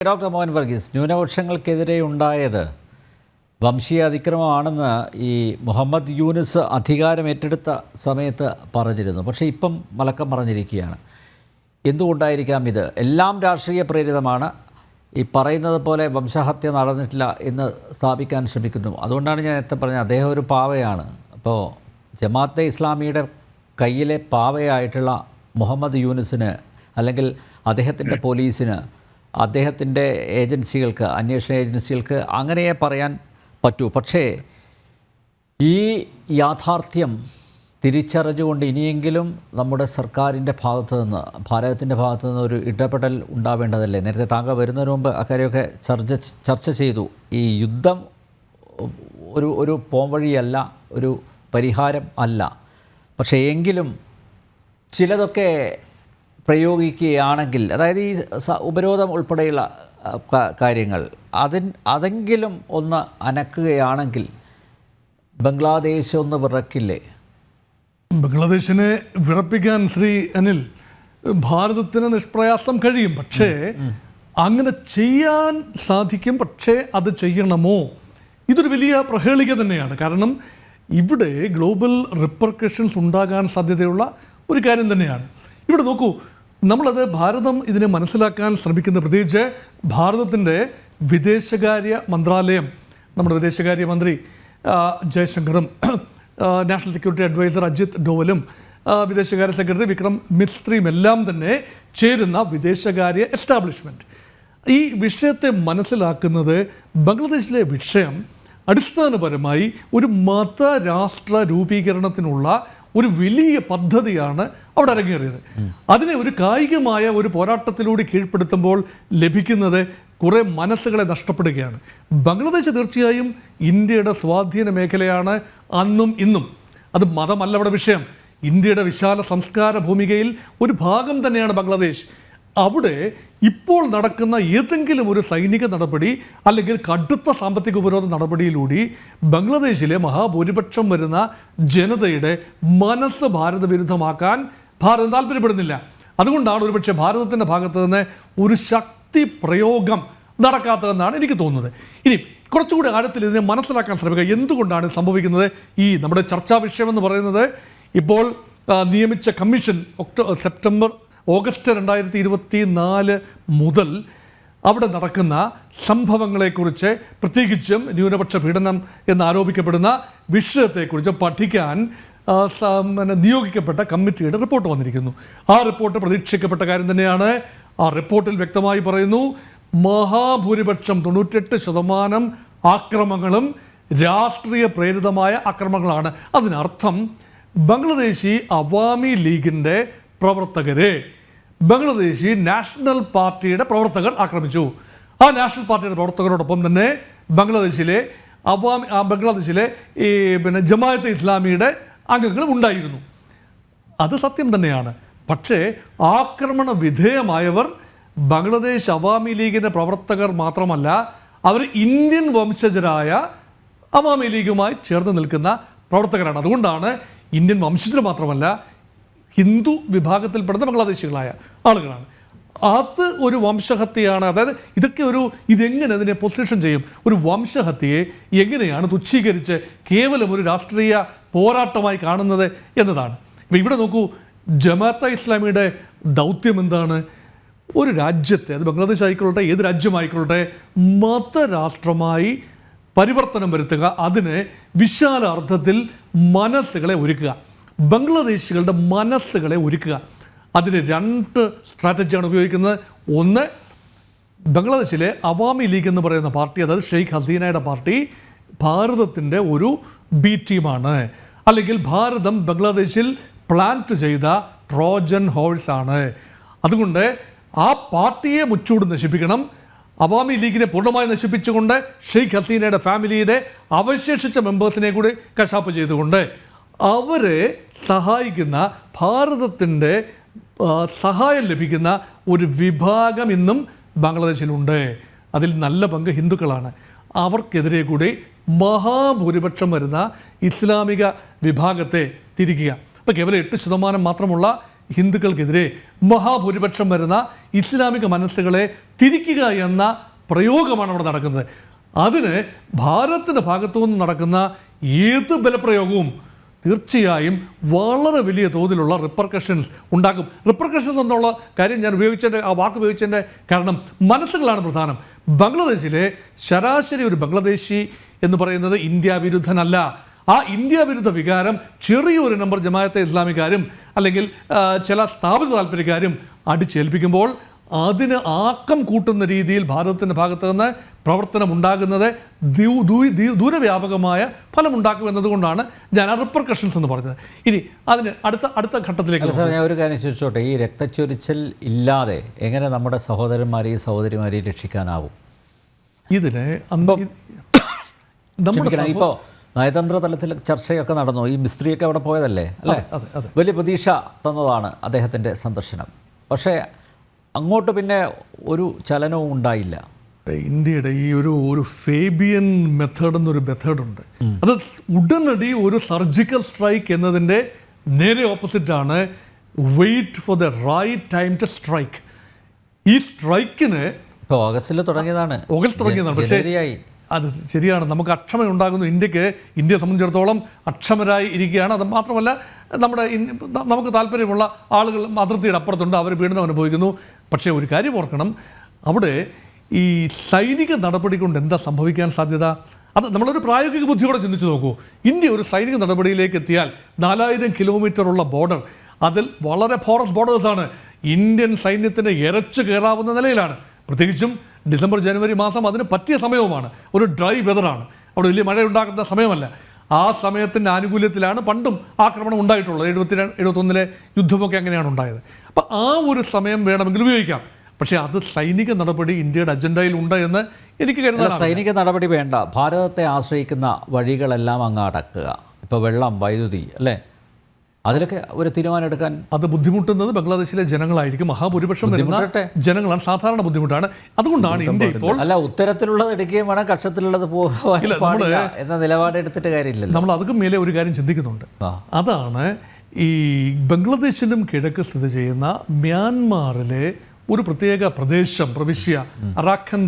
Doctor Mohan Varghese, ന്യൂനപക്ഷങ്ങൾക്കെതിരെ ഉണ്ടായത് വംശീയ അതിക്രമമാണെന്ന് ഈ മുഹമ്മദ് യൂനുസ് അധികാരം ഏറ്റെടുത്ത സമയത്ത് പറഞ്ഞിരുന്നു. പക്ഷേ ഇപ്പം മലക്കം പറഞ്ഞിരിക്കുകയാണ്. എന്തുകൊണ്ടായിരിക്കാം ഇത്? എല്ലാം രാഷ്ട്രീയ പ്രേരിതമാണ്. ഈ പറയുന്നത് പോലെ വംശഹത്യ നടന്നിട്ടില്ല എന്ന് സ്ഥാപിക്കാൻ ശ്രമിക്കുന്നു. അതുകൊണ്ടാണ് ഞാൻ നേരത്തെ പറഞ്ഞത് അദ്ദേഹം ഒരു പാവയാണ്. അപ്പോൾ ജമാഅത്തെ ഇസ്ലാമിയുടെ കയ്യിലെ പാവയായിട്ടുള്ള മുഹമ്മദ് യൂനുസിന്, അല്ലെങ്കിൽ അദ്ദേഹത്തിൻ്റെ പോലീസിന്, അദ്ദേഹത്തിൻ്റെ ഏജൻസികൾക്ക്, അന്വേഷണ ഏജൻസികൾക്ക് അങ്ങനെയേ പറയാൻ പറ്റൂ. പക്ഷേ ഈ യാഥാർത്ഥ്യം തിരിച്ചറിഞ്ഞുകൊണ്ട് ഇനിയെങ്കിലും നമ്മുടെ സർക്കാരിൻ്റെ ഭാഗത്തു നിന്ന്, ഭാരതത്തിൻ്റെ ഭാഗത്തു നിന്ന് ഒരു ഇടപെടൽ ഉണ്ടാവേണ്ടതല്ലേ? നേരത്തെ താങ്കൾ വരുന്നതിന് മുമ്പ് അക്കാര്യമൊക്കെ ചർച്ച ചെയ്തു. ഈ യുദ്ധം ഒരു പോംവഴിയല്ല, ഒരു പരിഹാരം അല്ല. പക്ഷേ എങ്കിലും ചിലതൊക്കെ പ്രയോഗിക്കുകയാണെങ്കിൽ, അതായത് ഈ ഉപരോധം ഉൾപ്പെടെയുള്ള കാര്യങ്ങൾ അതെങ്കിലും ഒന്ന് അനക്കുകയാണെങ്കിൽ ബംഗ്ലാദേശ് ഒന്ന് വിറക്കില്ലേ? ബംഗ്ലാദേശിനെ വിറപ്പിക്കാൻ ശ്രീ അനിൽ, ഭാരതത്തിന് നിഷ്പ്രയാസം കഴിയും. പക്ഷേ അങ്ങനെ ചെയ്യാൻ സാധിക്കും. പക്ഷേ അത് ചെയ്യണമോ? ഇതൊരു വലിയ പ്രഹേളിക തന്നെയാണ്. കാരണം ഇവിടെ ഗ്ലോബൽ റിപ്പർക്കഷൻസ് ഉണ്ടാകാൻ സാധ്യതയുള്ള ഒരു കാര്യം തന്നെയാണ്. ഇവിടെ നോക്കൂ, നമ്മളത് ഭാരതം ഇതിനെ മനസ്സിലാക്കാൻ ശ്രമിക്കുന്ന, പ്രത്യേകിച്ച് ഭാരതത്തിൻ്റെ വിദേശകാര്യ മന്ത്രാലയം, നമ്മുടെ വിദേശകാര്യമന്ത്രി ജയശങ്കറും നാഷണൽ സെക്യൂരിറ്റി അഡ്വൈസർ അജിത് ഡോവലും വിദേശകാര്യ സെക്രട്ടറി വിക്രം മിസ്ത്രിയും എല്ലാം തന്നെ ചേരുന്ന വിദേശകാര്യ എസ്റ്റാബ്ലിഷ്മെൻറ്റ് ഈ വിഷയത്തെ മനസ്സിലാക്കുന്നത്, ബംഗ്ലാദേശിലെ വിഷയം അടിസ്ഥാനപരമായി ഒരു മതരാഷ്ട്ര രൂപീകരണത്തിനുള്ള ഒരു വലിയ പദ്ധതിയാണ് അവിടെ അരങ്ങേറിയത്. അതിനെ ഒരു കായികമായ ഒരു പോരാട്ടത്തിലൂടെ കീഴ്പ്പെടുത്തുമ്പോൾ ലഭിക്കുന്നത് കുറേ മനസ്സുകളെ നഷ്ടപ്പെടുകയാണ്. ബംഗ്ലാദേശ് തീർച്ചയായും ഇന്ത്യയുടെ സ്വാധീന മേഖലയാണ് അന്നും ഇന്നും. അത് മതമല്ല അവിടെ വിഷയം. ഇന്ത്യയുടെ വിശാല സംസ്കാര ഭൂമികയിൽ ഒരു ഭാഗം തന്നെയാണ് ബംഗ്ലാദേശ്. അവിടെ ഇപ്പോൾ നടക്കുന്ന ഏതെങ്കിലും ഒരു സൈനിക നടപടി അല്ലെങ്കിൽ കടുത്ത സാമ്പത്തിക ഉപരോധ നടപടിയിലൂടെ ബംഗ്ലാദേശിലെ മഹാഭൂരിപക്ഷം വരുന്ന ജനതയുടെ മനസ്സ് ഭാരതവിരുദ്ധമാക്കാൻ ഭാരതം താല്പര്യപ്പെടുന്നില്ല. അതുകൊണ്ടാണ് ഒരുപക്ഷെ ഭാരതത്തിൻ്റെ ഭാഗത്ത് നിന്ന് ഒരു ശക്തി പ്രയോഗം നടക്കാത്തതെന്നാണ് എനിക്ക് തോന്നുന്നത്. ഇനി കുറച്ചുകൂടി ആഴത്തിൽ ഇതിനെ മനസ്സിലാക്കാൻ ശ്രമിക്കുക. എന്തുകൊണ്ടാണ് സംഭവിക്കുന്നത്? ഈ നമ്മുടെ ചർച്ചാ വിഷയമെന്ന് പറയുന്നത് ഇപ്പോൾ നിയമിച്ച കമ്മീഷൻ ഓഗസ്റ്റ് 2024 മുതൽ അവിടെ നടക്കുന്ന സംഭവങ്ങളെക്കുറിച്ച്, പ്രത്യേകിച്ചും ന്യൂനപക്ഷ പീഡനം എന്നാരോപിക്കപ്പെടുന്ന വിഷയത്തെക്കുറിച്ച് പഠിക്കാൻ നിയോഗിക്കപ്പെട്ട കമ്മിറ്റിയുടെ റിപ്പോർട്ട് വന്നിരിക്കുന്നു. ആ റിപ്പോർട്ട് പ്രതീക്ഷിക്കപ്പെട്ട കാര്യം തന്നെയാണ്. ആ റിപ്പോർട്ടിൽ വ്യക്തമായി പറയുന്നു, മഹാഭൂരിപക്ഷം 98% ആക്രമണങ്ങളും രാഷ്ട്രീയ പ്രേരിതമായ ആക്രമണങ്ങളാണ്. അതിനർത്ഥം ബംഗ്ലാദേശി അവാമി ലീഗിൻ്റെ പ്രവർത്തകരെ ബംഗ്ലാദേശി നാഷണൽ പാർട്ടിയുടെ പ്രവർത്തകർ ആക്രമിച്ചു. ആ നാഷണൽ പാർട്ടിയുടെ പ്രവർത്തകരോടൊപ്പം തന്നെ ബംഗ്ലാദേശിലെ ജമാഅത്തെ ഇസ്ലാമിയുടെ അംഗങ്ങളും ഉണ്ടായിരുന്നു. അത് സത്യം തന്നെയാണ്. പക്ഷേ ആക്രമണ വിധേയമായവർ ബംഗ്ലാദേശ് അവാമി ലീഗിൻ്റെ പ്രവർത്തകർ മാത്രമല്ല, അവർ ഇന്ത്യൻ വംശജരായ അവാമി ലീഗുമായി ചേർന്ന് നിൽക്കുന്ന പ്രവർത്തകരാണ്. അതുകൊണ്ടാണ് ഇന്ത്യൻ വംശജർ മാത്രമല്ല, ഹിന്ദു വിഭാഗത്തിൽപ്പെടുന്ന ബംഗ്ലാദേശികളായ ആളുകളാണ്. അത് ഒരു വംശഹത്യയാണ്. അതായത് ഇതെങ്ങനെ അതിനെ പൊസിഷൻ ചെയ്യും? ഒരു വംശഹത്യയെ എങ്ങനെയാണ് തുച്ഛീകരിച്ച് കേവലം ഒരു രാഷ്ട്രീയ പോരാട്ടമായി കാണുന്നത് എന്നതാണ്. ഇപ്പോൾ ഇവിടെ നോക്കൂ, ജമാഅത്തെ ഇസ്ലാമിയുടെ ദൗത്യം എന്താണ്? ഒരു രാജ്യത്തെ, അത് ബംഗ്ലാദേശ് ആയിക്കൊള്ളട്ടെ, ഏത് രാജ്യമായിക്കൊള്ളട്ടെ, മതരാഷ്ട്രമായി പരിവർത്തനം വരുത്തുക, അതിന് വിശാല അർത്ഥത്തിൽ മനസ്സുകളെ ഒരുക്കുക, ബംഗ്ലാദേശികളുടെ മനസ്സുകളെ ഒരുക്കുക. അതിന് 2 സ്ട്രാറ്റജിയാണ് ഉപയോഗിക്കുന്നത്. ഒന്ന്, ബംഗ്ലാദേശിലെ അവാമി ലീഗ് എന്ന് പറയുന്ന പാർട്ടി, അതായത് ഷെയ്ഖ് ഹസീനയുടെ പാർട്ടി, ഭാരതത്തിൻ്റെ ഒരു ബി ടീമാണ്, അല്ലെങ്കിൽ ഭാരതം ബംഗ്ലാദേശിൽ പ്ലാന്റ് ചെയ്ത ട്രോജൻ ഹോഴ്സാണ്. അതുകൊണ്ട് ആ പാർട്ടിയെ മുച്ചൂട് നശിപ്പിക്കണം. അവാമി ലീഗിനെ പൂർണ്ണമായി നശിപ്പിച്ചുകൊണ്ട് ഷെയ്ഖ് ഹസീനയുടെ ഫാമിലിയുടെ അവശേഷിച്ച മെമ്പേഴ്സിനെ കൂടി കശാപ്പ് ചെയ്തുകൊണ്ട് അവരെ സഹായിക്കുന്ന, ഭാരതത്തിൻ്റെ സഹായം ലഭിക്കുന്ന ഒരു വിഭാഗം ഇന്നും ബംഗ്ലാദേശിലുണ്ട്. അതിൽ നല്ല പങ്ക് ഹിന്ദുക്കളാണ്. അവർക്കെതിരെ കൂടി മഹാഭൂരിപക്ഷം വരുന്ന ഇസ്ലാമിക വിഭാഗത്തെ തിരിക്കുക. അപ്പോൾ കേവലം 8% മാത്രമുള്ള ഹിന്ദുക്കൾക്കെതിരെ മഹാഭൂരിപക്ഷം വരുന്ന ഇസ്ലാമിക മനസ്സുകളെ തിരിക്കുക എന്ന പ്രയോഗമാണ് അവിടെ നടക്കുന്നത്. അതിന് ഭാരതത്തിൻ്റെ ഭാഗത്തുനിന്ന് നടക്കുന്ന ഏത് ബലപ്രയോഗവും തീർച്ചയായും വളരെ വലിയ തോതിലുള്ള റിപ്പർക്കഷൻസ് ഉണ്ടാക്കും. റിപ്പർക്കഷൻസ് എന്നുള്ള കാര്യം ഞാൻ ആ വാക്ക് ഉപയോഗിച്ചതിൻ്റെ കാരണം മനസ്സുകളാണ് പ്രധാനം. ബംഗ്ലാദേശിലെ ശരാശരി ഒരു ബംഗ്ലാദേശി എന്ന് പറയുന്നത് ഇന്ത്യ വിരുദ്ധനല്ല. ആ ഇന്ത്യ വിരുദ്ധ വികാരം ചെറിയൊരു നമ്പർ ജമാഅത്തെ ഇസ്ലാമിക്കാരും അല്ലെങ്കിൽ ചില സ്ഥാപിത താല്പര്യക്കാരും അടിച്ചേൽപ്പിക്കുമ്പോൾ അതിന് ആക്കം കൂട്ടുന്ന രീതിയിൽ ഭാരതത്തിൻ്റെ ഭാഗത്തു നിന്ന് പ്രവർത്തനം ഉണ്ടാകുന്നത് ദൂരവ്യാപകമായ ഫലമുണ്ടാക്കും എന്നതുകൊണ്ടാണ് ഞാൻ ആ റിപ്പർക്കഷൻസ് എന്ന് പറഞ്ഞത്. ഇനി അതിന് അടുത്ത ഘട്ടത്തിലേക്ക് സാർ, ഞാൻ ഒരു കാര്യം ചോദിച്ചോട്ടെ, ഈ രക്തച്ചൊരിച്ചിൽ ഇല്ലാതെ എങ്ങനെ നമ്മുടെ സഹോദരന്മാരെയും സഹോദരിമാരെയും രക്ഷിക്കാനാവും? ഇതിന് ഇപ്പോൾ നയതന്ത്ര തലത്തിൽ ചർച്ചയൊക്കെ നടന്നു. ഈ മിസ്ത്രിയൊക്കെ അവിടെ പോയതല്ലേ അല്ലേ? വലിയ പ്രതീക്ഷ തന്നതാണ് അദ്ദേഹത്തിൻ്റെ സന്ദർശനം. പക്ഷേ അങ്ങോട്ട് പിന്നെ ഒരു ചലനവും ഉണ്ടായില്ല. ഇന്ത്യയുടെ ഈ ഒരു ഫേബിയൻ മെത്തേഡ് എന്നൊരു മെത്തേഡുണ്ട്. അത് ഉടനടി ഒരു സർജിക്കൽ സ്ട്രൈക്ക് എന്നതിൻ്റെ നേരെ ഓപ്പോസിറ്റാണ് wait for the right time to strike. ഈ സ്ട്രൈക്കിന് ഇപ്പോൾ ഓഗസ്റ്റിൽ തുടങ്ങിയതാണ്. പക്ഷേ അത് ശരിയാണ്, നമുക്ക് അക്ഷമ ഉണ്ടാകുന്നു. ഇന്ത്യയെ സംബന്ധിച്ചിടത്തോളം അക്ഷമരായി ഇരിക്കുകയാണ്. അത് മാത്രമല്ല നമുക്ക് താല്പര്യമുള്ള ആളുകൾ അതിർത്തിയുടെ അപ്പുറത്തുണ്ട്, അവർ പീഡനം അനുഭവിക്കുന്നു. പക്ഷേ ഒരു കാര്യം ഓർക്കണം, അവിടെ ഈ സൈനിക നടപടി കൊണ്ട് എന്താ സംഭവിക്കാൻ സാധ്യത? അത് നമ്മളൊരു പ്രായോഗിക ബുദ്ധിയോടെ ചിന്തിച്ച് നോക്കൂ. ഇന്ത്യ ഒരു സൈനിക നടപടിയിലേക്ക് എത്തിയാൽ 4000 കിലോമീറ്ററുള്ള ബോർഡർ, അതിൽ വളരെ ഫോറസ്റ്റ് ബോർഡേഴ്സാണ്. ഇന്ത്യൻ സൈന്യത്തിന് ഇരച്ചു കയറാവുന്ന നിലയിലാണ്. പ്രത്യേകിച്ചും ഡിസംബർ ജനുവരി മാസം അതിന് പറ്റിയ സമയവുമാണ്. ഒരു ഡ്രൈ വെതറാണ്, അവിടെ വലിയ മഴയുണ്ടാക്കുന്ന സമയമല്ല. ആ സമയത്തിൻ്റെ ആനുകൂല്യത്തിലാണ് പണ്ടും ആക്രമണം ഉണ്ടായിട്ടുള്ളത്. 71 യുദ്ധമൊക്കെ അങ്ങനെയാണ് ഉണ്ടായത്. അപ്പം ആ ഒരു സമയം വേണമെങ്കിൽ ഉപയോഗിക്കാം. പക്ഷേ അത് സൈനിക നടപടി ഇന്ത്യയുടെ അജണ്ടയിൽ ഉണ്ട് എന്ന് എനിക്ക് കരുതാൻ. സൈനിക നടപടി വേണ്ട, ഭാരതത്തെ ആശ്രയിക്കുന്ന വഴികളെല്ലാം അങ്ങ് അടക്കുക. ഇപ്പോൾ വെള്ളം, വൈദ്യുതി അല്ലേ, അതിലൊക്കെ ഒരു തീരുമാനം എടുക്കാൻ അത് ബുദ്ധിമുട്ടുന്നത് ബംഗ്ലാദേശിലെ ജനങ്ങളായിരിക്കും. മഹാഭൂരിപക്ഷം വരുന്ന ജനങ്ങളാണ്, സാധാരണ ബുദ്ധിമുട്ടാണ്. അതുകൊണ്ടാണ് ഇന്ത്യ ഇപ്പോൾ ഉത്തരത്തിലുള്ളത് എടുക്കുകയും വേണം, കക്ഷത്തിലുള്ളത് എന്ന നിലപാട് എടുത്തിട്ട് കാര്യമില്ലല്ലോ. നമ്മൾ അതൊക്കെ മേലെ ഒരു കാര്യം ചിന്തിക്കുന്നുണ്ട്. അതാണ് ഈ ബംഗ്ലാദേശിനും കിഴക്ക് സ്ഥിതി ചെയ്യുന്ന മ്യാൻമാറിലെ ഒരു പ്രത്യേക പ്രവിശ്യ അറാഖൻ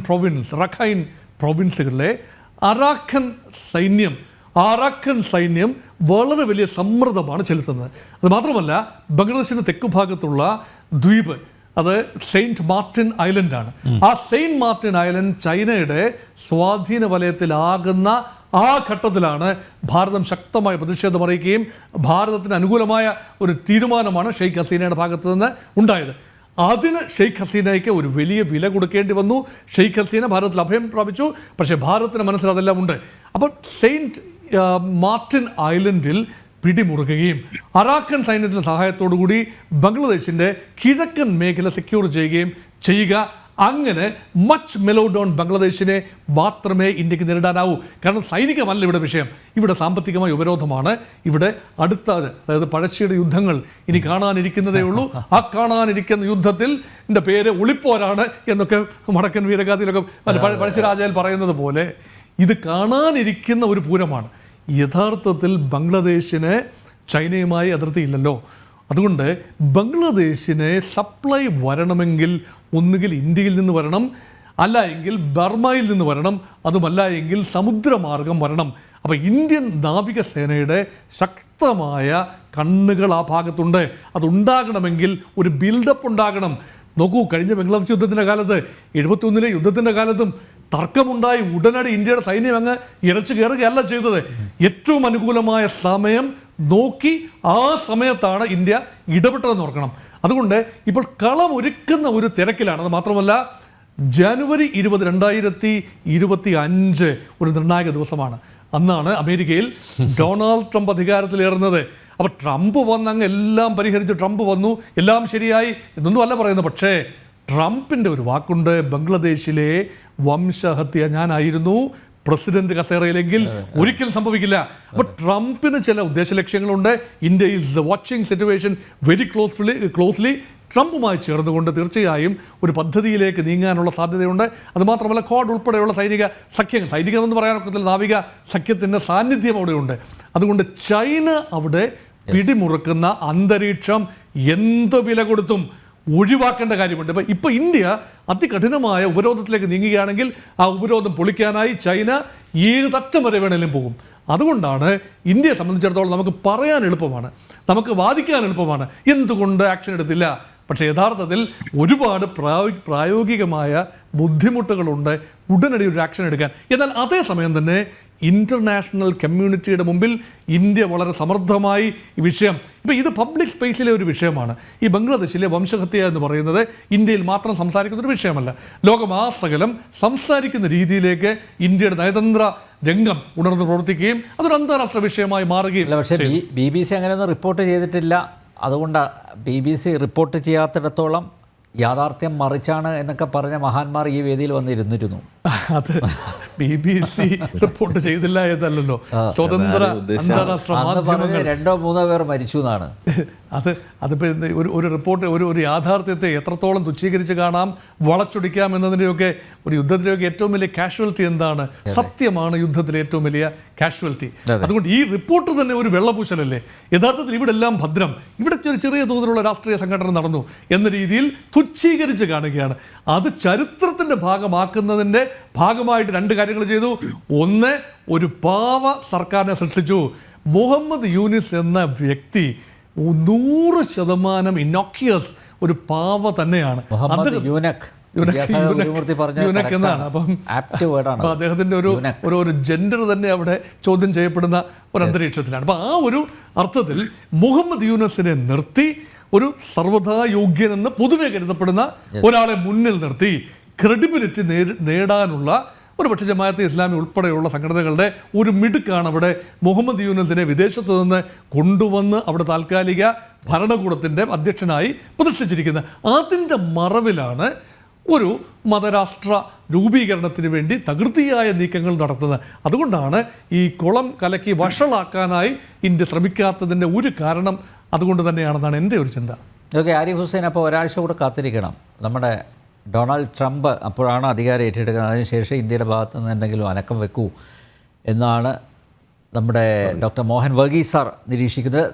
പ്രൊവിൻസുകളിലെ അറാഖൻ സൈന്യം വളരെ വലിയ സമ്മർദ്ദമാണ് ചെലുത്തുന്നത്. അത് മാത്രമല്ല, ബംഗ്ലാദേശിൻ്റെ തെക്കു ഭാഗത്തുള്ള ദ്വീപ്, അത് സെയിൻറ്റ് മാർട്ടിൻ ഐലൻഡാണ്. ആ സെയിൻറ്റ് മാർട്ടിൻ ഐലൻഡ് ചൈനയുടെ സ്വാധീന വലയത്തിലാകുന്ന ആ ഘട്ടത്തിലാണ് ഭാരതം ശക്തമായ പ്രതിഷേധം അറിയിക്കുകയും ഭാരതത്തിന് അനുകൂലമായ ഒരു തീരുമാനമാണ് ഷെയ്ഖ് ഹസീനയുടെ ഭാഗത്തു നിന്ന് ഉണ്ടായത്. അതിന് ഷെയ്ഖ് ഹസീനയ്ക്ക് ഒരു വലിയ വില കൊടുക്കേണ്ടി വന്നു. ഷെയ്ഖ് ഹസീന ഭാരതത്തിൽ അഭയം പ്രാപിച്ചു. പക്ഷേ ഭാരതത്തിന് മനസ്സിൽ അതെല്ലാം ഉണ്ട്. അപ്പോൾ സെയിൻറ്റ് മാർട്ടിൻ ഐലൻഡിൽ പിടിമുറുക്കുകയും അറാഖൻ സൈന്യത്തിൻ്റെ സഹായത്തോടു കൂടി ബംഗ്ലാദേശിൻ്റെ കിഴക്കൻ മേഖല സെക്യൂർ ചെയ്യുക. അങ്ങനെ മച്ച് മെലോ ഡൗൺ ബംഗ്ലാദേശിനെ മാത്രമേ ഇന്ത്യക്ക് നേരിടാനാവൂ. കാരണം സൈനികമല്ല ഇവിടെ വിഷയം, ഇവിടെ സാമ്പത്തികമായ ഉപരോധമാണ്. ഇവിടെ അതായത് പഴശ്ശിയുടെ യുദ്ധങ്ങൾ ഇനി കാണാനിരിക്കുന്നതേ ഉള്ളൂ. ആ കാണാനിരിക്കുന്ന യുദ്ധത്തിൽ എൻ്റെ പേര് ഒളിപ്പോരാണ് എന്നൊക്കെ വടക്കൻ വീരഗാഥയിലൊക്കെ പഴശ്ശിരാജയിൽ പറയുന്നത് പോലെ ഇത് കാണാനിരിക്കുന്ന ഒരു പൂരമാണ്. യഥാർത്ഥത്തിൽ ബംഗ്ലാദേശിന് ചൈനയുമായി അതിർത്തിയില്ലല്ലോ. അതുകൊണ്ട് ബംഗ്ലാദേശിന് സപ്ലൈ വരണമെങ്കിൽ ഒന്നുകിൽ ഇന്ത്യയിൽ നിന്ന് വരണം, അല്ല എങ്കിൽ ബർമയിൽ നിന്ന് വരണം, അതുമല്ല എങ്കിൽ സമുദ്രമാർഗം വരണം. അപ്പോൾ ഇന്ത്യൻ നാവികസേനയുടെ ശക്തമായ കണ്ണുകൾ ആ ഭാഗത്തുണ്ട്. അതുണ്ടാകണമെങ്കിൽ ഒരു ബിൽഡപ്പ് ഉണ്ടാകണം. നോക്കൂ, കഴിഞ്ഞ ബംഗ്ലാദേശ് യുദ്ധത്തിൻ്റെ കാലത്ത്, 71 യുദ്ധത്തിൻ്റെ കാലത്തും തർക്കമുണ്ടായി. ഉടനടി ഇന്ത്യയുടെ സൈന്യം അങ്ങ് ഇരച്ചു കയറുകയല്ല ചെയ്തത്. ഏറ്റവും അനുകൂലമായ സമയം നോക്കി ആ സമയത്താണ് ഇന്ത്യ ഇടപെട്ടതെന്ന് ഓർക്കണം. അതുകൊണ്ട് ഇപ്പോൾ കളമൊരുക്കുന്ന ഒരു തിരക്കിലാണ്. അത് മാത്രമല്ല, ജനുവരി 20, 2025 ഒരു നിർണായക ദിവസമാണ്. അന്നാണ് അമേരിക്കയിൽ ഡൊണാൾഡ് ട്രംപ് അധികാരത്തിലേറുന്നത്. അപ്പോൾ ട്രംപ് വന്നങ്ങ് എല്ലാം പരിഹരിച്ചു, ട്രംപ് വന്നു, എല്ലാം ശരിയായി എന്നൊന്നും അല്ല പറയുന്നത്. പക്ഷേ ട്രംപിൻ്റെ ഒരു വാക്കുണ്ട്, ബംഗ്ലാദേശിലെ വംശഹത്യ ഞാനായിരുന്നു പ്രസിഡന്റ് കസേരയിലെങ്കിൽ ഒരിക്കലും സംഭവിക്കില്ല. അപ്പോൾ ട്രംപിന് ചില ഉദ്ദേശ ലക്ഷ്യങ്ങളുണ്ട്. India is watching situation very closely. ട്രംപുമായി ചേർന്നുകൊണ്ട് തീർച്ചയായും ഒരു പദ്ധതിയിലേക്ക് നീങ്ങാനുള്ള സാധ്യതയുണ്ട്. അതുമാത്രമല്ല, ക്വാഡ് ഉൾപ്പെടെയുള്ള സൈനികമെന്ന് പറയാനൊക്കത്തില്ല, നാവിക സഖ്യത്തിൻ്റെ സാന്നിധ്യം അവിടെയുണ്ട്. അതുകൊണ്ട് ചൈന അവിടെ പിടിമുറുക്കുന്ന അന്തരീക്ഷം എന്ത് വില കൊടുത്തും ഒഴിവാക്കേണ്ട കാര്യമുണ്ട്. ഇപ്പോൾ ഇന്ത്യ അതികഠിനമായ ഉപരോധത്തിലേക്ക് നീങ്ങുകയാണെങ്കിൽ ആ ഉപരോധം പൊളിക്കാനായി ചൈന ഏതറ്റം വരെ വേണമെങ്കിലും പോകും. അതുകൊണ്ടാണ് ഇന്ത്യയെ സംബന്ധിച്ചിടത്തോളം നമുക്ക് പറയാൻ എളുപ്പമാണ്, നമുക്ക് വാദിക്കാൻ എളുപ്പമാണ്, എന്തുകൊണ്ട് ആക്ഷൻ എടുത്തില്ല. പക്ഷേ യഥാർത്ഥത്തിൽ ഒരുപാട് പ്രായോഗികമായ ബുദ്ധിമുട്ടുകളുണ്ട് ഉടനടി ഒരു ആക്ഷൻ എടുക്കാൻ. എന്നാൽ അതേസമയം തന്നെ ഇൻ്റർനാഷണൽ കമ്മ്യൂണിറ്റിയുടെ മുമ്പിൽ ഇന്ത്യ വളരെ സമർത്ഥമായി ഈ വിഷയം, ഇപ്പോൾ ഇത് പബ്ലിക് സ്പേസിലെ ഒരു വിഷയമാണ്. ഈ ബംഗ്ലാദേശിലെ വംശഹത്യ എന്ന് പറയുന്നത് ഇന്ത്യയിൽ മാത്രം സംസാരിക്കുന്ന ഒരു വിഷയമല്ല, ലോകമാസകലം സംസാരിക്കുന്ന രീതിയിലേക്ക് ഇന്ത്യയുടെ നയതന്ത്ര രംഗം ഉണർന്ന് പ്രവർത്തിക്കുകയും അതൊരു അന്താരാഷ്ട്ര വിഷയമായി മാറുകയും. പക്ഷേ BBC അങ്ങനെയൊന്നും റിപ്പോർട്ട് ചെയ്തിട്ടില്ല. അതുകൊണ്ട് BBC റിപ്പോർട്ട് ചെയ്യാത്തിടത്തോളം യാഥാർത്ഥ്യം മറിച്ചാണ് എന്നൊക്കെ പറഞ്ഞ മഹാന്മാർ ഈ വേദിയിൽ വന്നിരുന്നിരുന്നു. അത് BBC റിപ്പോർട്ട് ചെയ്തില്ല എന്നല്ലല്ലോ, സ്വതന്ത്ര അന്താരാഷ്ട്ര മാധ്യമങ്ങൾ 2-3 പേർ മരിച്ചു എന്നാണ്. അതിപ്പോൾ ഒരു റിപ്പോർട്ട് ഒരു യാഥാർത്ഥ്യത്തെ എത്രത്തോളം തുച്ഛീകരിച്ച് കാണാം, വളച്ചൊടിക്കാം എന്നതിൻ്റെയൊക്കെ ഒരു യുദ്ധത്തിൻ്റെയൊക്കെ ഏറ്റവും വലിയ കാഷ്വാലിറ്റി എന്താണ്? സത്യമാണ് യുദ്ധത്തിലെ ഏറ്റവും വലിയ കാഷ്വാലിറ്റി. അതുകൊണ്ട് ഈ റിപ്പോർട്ട് തന്നെ ഒരു വെള്ളപൂശലല്ലേ. യഥാർത്ഥത്തിൽ ഇവിടെ എല്ലാം ഭദ്രം, ഇവിടെ ഒരു ചെറിയ തോതിലുള്ള രാഷ്ട്രീയ സംഘടന നടന്നു എന്ന രീതിയിൽ തുച്ഛീകരിച്ച് കാണുകയാണ്. അത് ചരിത്രത്തിൻ്റെ ഭാഗമാക്കുന്നതിൻ്റെ ഭാഗമായിട്ട് 2 കാര്യങ്ങൾ ചെയ്തു. ഒന്ന്, ഒരു പാവ സർക്കാരിനെ സൃഷ്ടിച്ചു. മുഹമ്മദ് യൂനിസ് എന്ന വ്യക്തി 100% ഇന്നോക്യുവസ് ഒരു പാവ തന്നെയാണ്. എന്നാണ്. അപ്പം അദ്ദേഹത്തിൻ്റെ ഒരു ജെൻഡർ തന്നെ അവിടെ ചോദ്യം ചെയ്യപ്പെടുന്ന ഒരു അന്തരീക്ഷത്തിലാണ്. അപ്പം ആ ഒരു അർത്ഥത്തിൽ മുഹമ്മദ് യൂനസിനെ നിർത്തി ഒരു സർവ്വതാ യോഗ്യനെന്ന് പൊതുവെ കരുതപ്പെടുന്ന ഒരാളെ മുന്നിൽ നിർത്തി ക്രെഡിബിലിറ്റി നേടാനുള്ള ഒരു പക്ഷേ ജമാഅത്തെ ഇസ്ലാമി ഉൾപ്പെടെയുള്ള സംഘടനകളുടെ ഒരു മിടുക്കാണ് അവിടെ മുഹമ്മദ് യൂനസിനെ വിദേശത്ത് നിന്ന് കൊണ്ടുവന്ന് അവിടെ താൽക്കാലിക ഭരണകൂടത്തിൻ്റെ അധ്യക്ഷനായി പ്രതിഷ്ഠിച്ചിരിക്കുന്നത്. അതിൻ്റെ മറവിലാണ് ഒരു മതരാഷ്ട്ര രൂപീകരണത്തിന് വേണ്ടി തകൃതിയായ നീക്കങ്ങൾ നടത്തുന്നത്. അതുകൊണ്ടാണ് ഈ കുളം കലക്കി വഷളാക്കാനായി ഇന്ത്യ ശ്രമിക്കാത്തതിൻ്റെ ഒരു കാരണം അതുകൊണ്ട് തന്നെയാണെന്നാണ് എൻ്റെ ഒരു ചിന്ത. ഓക്കെ, ആരിഫ് ഹുസൈൻ, അപ്പോൾ ഒരാഴ്ച കൂടെ കാത്തിരിക്കണം. നമ്മുടെ ഡൊണാൾഡ് ട്രംപ് അപ്പോഴാണ് അധികാരം ഏറ്റെടുക്കുന്നത്. അതിനുശേഷം ഇന്ത്യയുടെ ഭാഗത്തു നിന്ന് എന്തെങ്കിലും അനക്കം വെക്കൂ എന്നാണ് നമ്മുടെ ഡോക്ടർ മോഹൻ വർഗീസ് സാർ നിരീക്ഷിക്കുന്നത്.